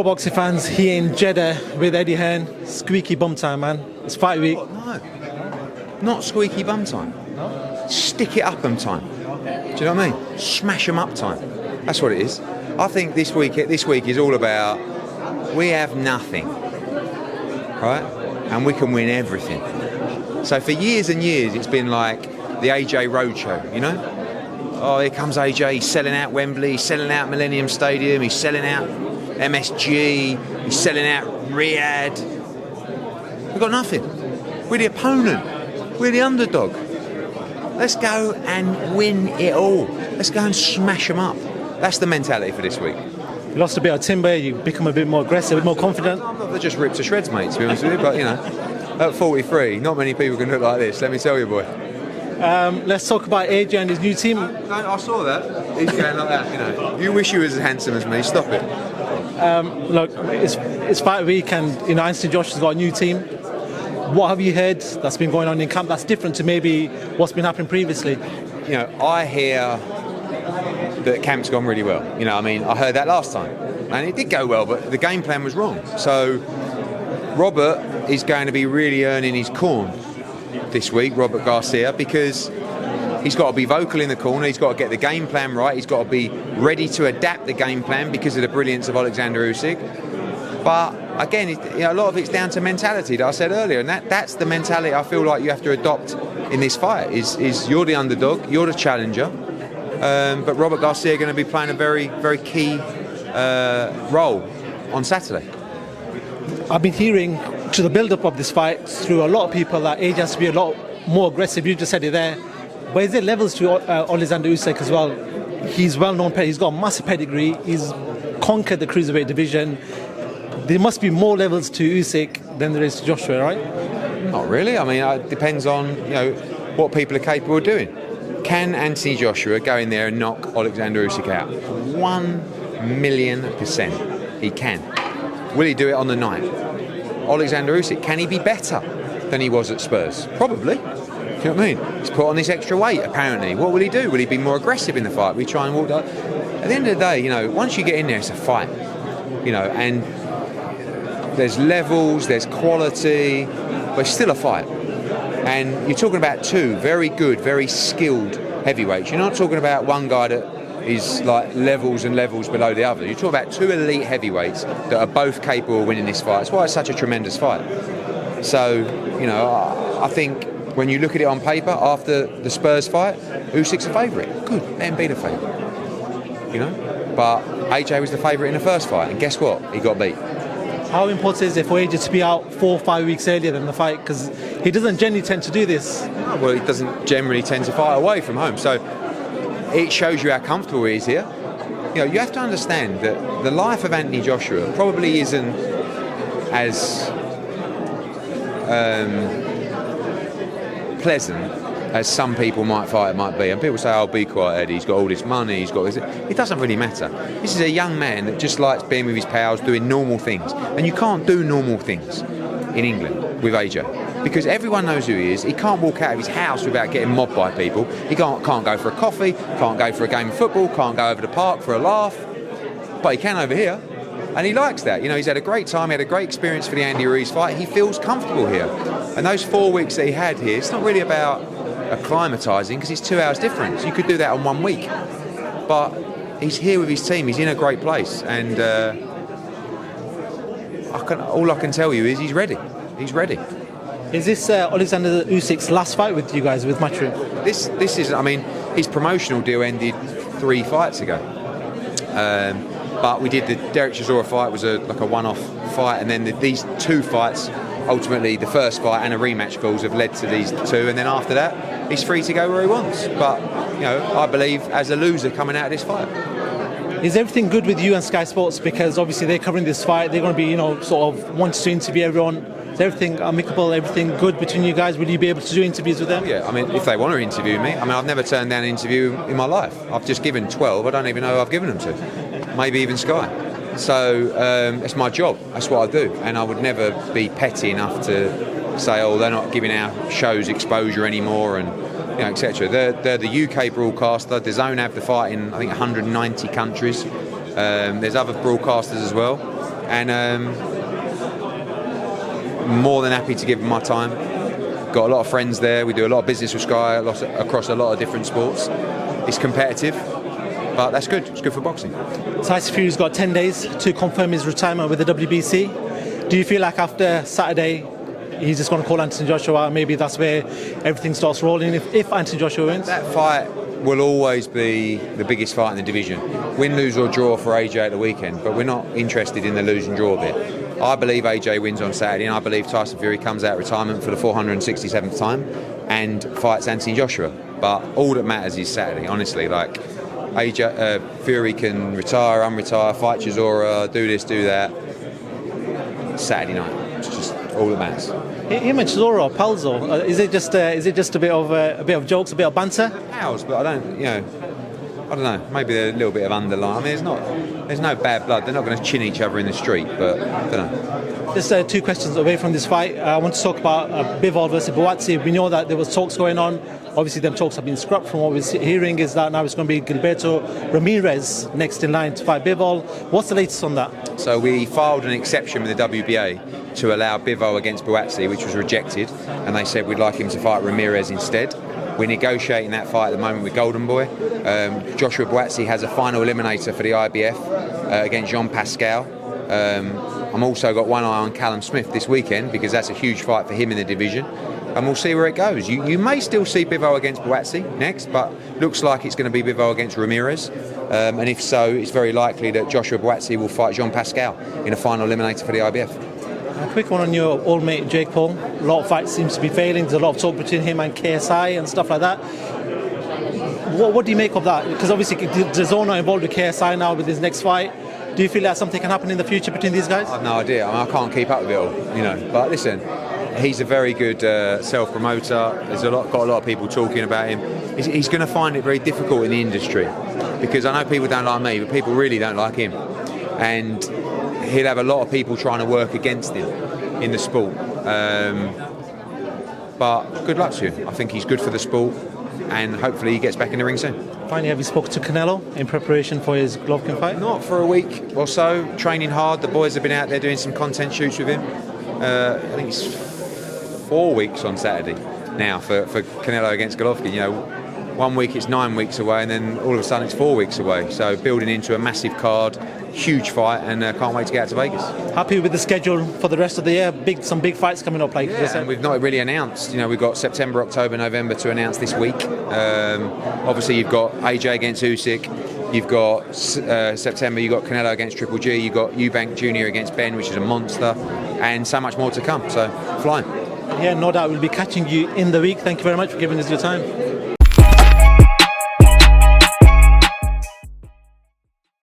Boxing fans here in Jeddah with Eddie Hearn. Squeaky bum time, man. It's fight week. No, not squeaky bum time. Stick it up 'em time. Do you know what I mean? Smash 'em up time. That's what it is. I think this week is all about we have nothing, right? And we can win everything. So for years and years, it's been like the AJ Roadshow, you know? Oh, here comes AJ, he's selling out Wembley, he's selling out Millennium Stadium, he's selling out MSG, he's selling out Riyadh. We've got nothing. We're the opponent. We're the underdog. Let's go and win it all. Let's go and smash them up. That's the mentality for this week. You lost a bit of timber, you become a bit more aggressive, a bit more confident. They're just ripped to shreds, mate, to be honest with you. But, you know, at 43, not many people can look like this, let me tell you, boy. Let's talk about AJ and his new team. I saw that. He's going like that, you know. You wish you were as handsome as me. Stop it. Look, it's fight week and, you know, Anthony Joshua's got a new team. What have you heard that's been going on in camp that's different to maybe what's been happening previously? You know, I hear that camp's gone really well. You know, I mean, I heard that last time. And it did go well, but the game plan was wrong. So Robert is going to be really earning his corn this week, Robert Garcia, because he's got to be vocal in the corner, he's got to get the game plan right, he's got to be ready to adapt the game plan because of the brilliance of Oleksanr Usyk. But again, you know, a lot of it's down to mentality that I said earlier, and that's the mentality I feel like you have to adopt in this fight, is you're the underdog, you're the challenger, but Robert Garcia are going to be playing a very, very key role on Saturday. I've been hearing to the build-up of this fight through a lot of people that AJ has to be a lot more aggressive. You just said it there. But is there levels to Oleksanr Usyk as well? He's well-known, he's got a massive pedigree, he's conquered the cruiserweight division. There must be more levels to Usyk than there is to Joshua, right? Not really. I mean, it depends on, you know, what people are capable of doing. Can Anthony Joshua go in there and knock Oleksanr Usyk out? 1,000,000%. He can. Will he do it on the night? Oleksanr Usyk, can he be better than he was at Spurs? Probably. Do you know what I mean? He's put on this extra weight, apparently. What will he do? Will he be more aggressive in the fight? Will he try and walk down? At the end of the day, you know, once you get in there, it's a fight. You know, and there's levels, there's quality, but it's still a fight. And you're talking about two very good, very skilled heavyweights. You're not talking about one guy that is like levels and levels below the other. You're talking about two elite heavyweights that are both capable of winning this fight. That's why it's such a tremendous fight. So, you know, I think when you look at it on paper, after the Spurs fight, Usyk's a favourite. Good, let him be the favourite. You know? But AJ was the favourite in the first fight, and guess what? He got beat. How important is it for AJ to be out 4 or 5 weeks earlier than the fight? Because he doesn't generally tend to do this. No, well, he doesn't generally tend to fight away from home. So it shows you how comfortable he is here. You know, you have to understand that the life of Anthony Joshua probably isn't as pleasant as some people might be. And people say, oh, be quiet, Eddie, he's got all this money, he's got this. It doesn't really matter. This is a young man that just likes being with his pals, doing normal things. And you can't do normal things in England with AJ, because everyone knows who he is. He can't walk out of his house without getting mobbed by people. He can't go for a coffee, can't go for a game of football, can't go over the park for a laugh. But he can over here. And he likes that. You know, he's had a great time, he had a great experience for the Andy Ruiz fight. He feels comfortable here. And those 4 weeks that he had here, it's not really about acclimatising, because it's 2 hours difference. You could do that on 1 week. But he's here with his team, he's in a great place. And all I can tell you is he's ready. He's ready. Is this Oleksanr Usyk's last fight with you guys, with Matchroom? This is, I mean, his promotional deal ended 3 fights ago. But we did the Derek Chisora fight, was like a one-off fight, and then these 2 fights, ultimately the first fight and a rematch calls have led to these 2, and then after that he's free to go where he wants. But, you know, I believe as a loser coming out of this fight. Is everything good with you and Sky Sports? Because obviously they're covering this fight, they're going to be, you know, sort of wanting to interview everyone. Is everything amicable, everything good between you guys? Will you be able to do interviews with them? Yeah, I mean, if they want to interview me, I mean, I've never turned down an interview in my life. I've just given 12, I don't even know who I've given them to. Maybe even Sky. So it's my job, that's what I do. And I would never be petty enough to say, oh, they're not giving our shows exposure anymore, and, you know, etc. They're the UK broadcaster. The Zone have the fight in, I think, 190 countries. There's other broadcasters as well. and more than happy to give him my time. Got a lot of friends there. We do a lot of business with Sky across a lot of different sports. It's competitive, but that's good. It's good for boxing. Tyson Fury's got 10 days to confirm his retirement with the WBC. Do you feel like after Saturday he's just going to call Anthony Joshua? Maybe that's where everything starts rolling if Anthony Joshua wins? That fight will always be the biggest fight in the division. Win, lose or draw for AJ at the weekend, but we're not interested in the lose and draw bit. I believe AJ wins on Saturday, and I believe Tyson Fury comes out of retirement for the 467th time and fights Anthony Joshua. But all that matters is Saturday, honestly. Like, AJ, Fury can retire, unretire, fight Chisora, do this, do that. Saturday night, it's just all that matters. Him and Chisora, Palzo, is it just a bit of jokes, a bit of banter? Pals, but I don't know. Maybe a little bit of underline. I mean, there's no bad blood. They're not going to chin each other in the street, but I don't know. Just 2 questions away from this fight. I want to talk about Bivol versus Buatsi. We know that there was talks going on. Obviously, them talks have been scrapped. From what we're hearing is that now it's going to be Gilberto Ramirez next in line to fight Bivol. What's the latest on that? So we filed an exception with the WBA to allow Bivol against Buatsi, which was rejected, and they said we'd like him to fight Ramirez instead. We're negotiating that fight at the moment with Golden Boy. Joshua Buatsi has a final eliminator for the IBF against Jean Pascal. I'm also got one eye on Callum Smith this weekend because that's a huge fight for him in the division. And we'll see where it goes. You may still see Bivol against Buatsi next, but looks like it's going to be Bivol against Ramirez. And if so, it's very likely that Joshua Buatsi will fight Jean Pascal in a final eliminator for the IBF. A quick one on your old mate Jake Paul. A lot of fights seems to be failing. There's a lot of talk between him and KSI and stuff like that. What do you make of that? Because obviously DAZN are involved with KSI now with his next fight. Do you feel that something can happen in the future between these guys? I have no idea. I can't keep up with it all, But listen, he's a very good self-promoter. There's got a lot of people talking about him. He's going to find it very difficult in the industry because I know people don't like me, but people really don't like him. And he'll have a lot of people trying to work against him in the sport. But good luck to him. I think he's good for the sport, and hopefully he gets back in the ring soon. Finally, have you spoken to Canelo in preparation for his Golovkin fight? Not for a week or so, training hard. The boys have been out there doing some content shoots with him. I think it's 4 weeks on Saturday now for Canelo against Golovkin. 1 week it's 9 weeks away, and then all of a sudden it's 4 weeks away. So building into a massive card, huge fight, and can't wait to get out to Vegas. Happy with the schedule for the rest of the year? Some big fights coming up, like yeah, and we've not really announced. We've got September, October, November to announce this week. Obviously, you've got AJ against Usyk. You've got September. You've got Canelo against Triple G. You've got Eubank Jr. against Ben, which is a monster, and so much more to come. So flying. Yeah, no doubt we'll be catching you in the week. Thank you very much for giving us your time.